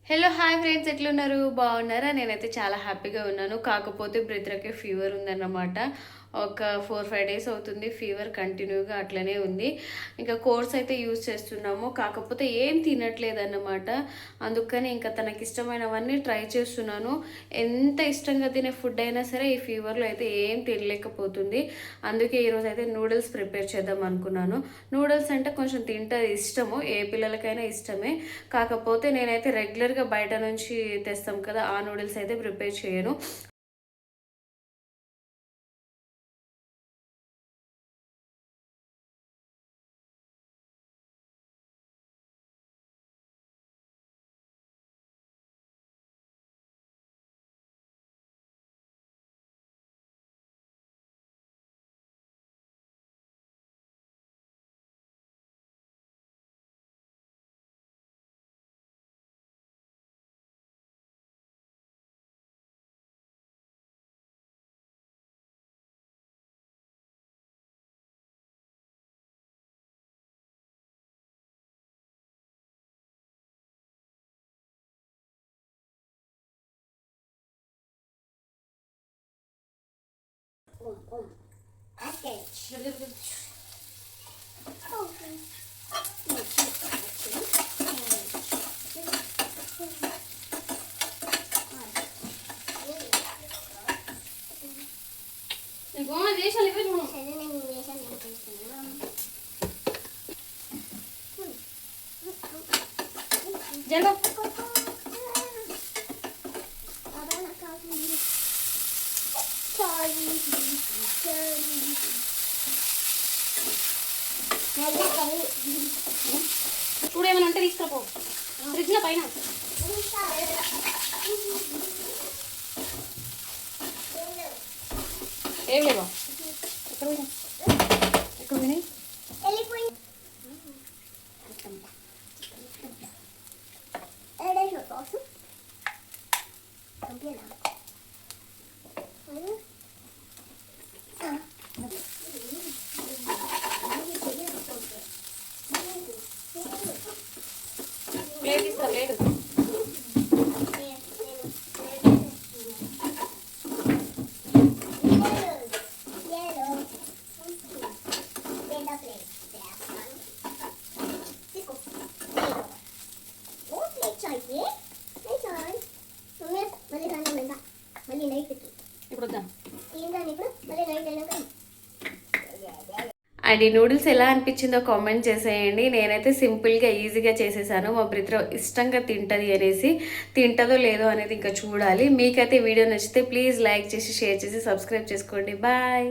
Hello hi friends, ఎట్లున్నారు? బాగున్నారా? నేనైతే చాలా హ్యాపీగా ఉన్నాను. కాకపోతే బ్రిద్రకి ఫీవర్ ఉందన్నమాట. ఒక 4-5 డేస్ అవుతుంది ఫీవర్ కంటిన్యూగా అట్లనే ఉంది. ఇంకా కోర్స్ అయితే యూజ్ చేస్తున్నాము, కాకపోతే ఏం తినట్లేదన్నమాట. అందుకని ఇంకా తనకి ఇష్టమైనవన్నీ ట్రై చేస్తున్నాను. ఎంత ఇష్టంగా తినే ఫుడ్ అయినా సరే ఈ ఫీవర్లో అయితే ఏం తినలేకపోతుంది. అందుకే ఈరోజు అయితే నూడిల్స్ ప్రిపేర్ చేద్దాం అనుకున్నాను. నూడిల్స్ అంటే కొంచెం తింటే ఇష్టము, ఏ పిల్లలకైనా ఇష్టమే. కాకపోతే నేనైతే రెగ్యులర్గా బయట నుంచి తెస్తాం కదా, ఆ నూడిల్స్ అయితే ప్రిపేర్ చేయను. చూడు, ఏమైనా ఉంటే తీసుకురాపో ఫ్రిడ్జ్లో పైన. ఏం లేవా? ఎక్కడ పోయినా? ఎక్కడ పోయినాయి? ప్లేట్ తీసుకో, ప్లేట్. ఇప్పుడు వద్దా? అండ్ ఈ నూడిల్స్ ఎలా అనిపించిందో కామెంట్ చేసేయండి. నేనైతే సింపుల్గా ఈజీగా చేసేసాను. మా బ్రిద్ర ఇష్టంగా తింటుంది అనేసి, తింటుందో లేదో అనేది ఇంకా చూడాలి. మీకైతే వీడియో నచ్చితే ప్లీజ్ లైక్ చేసి, షేర్ చేసి, సబ్స్క్రైబ్ చేసుకోండి. బాయ్.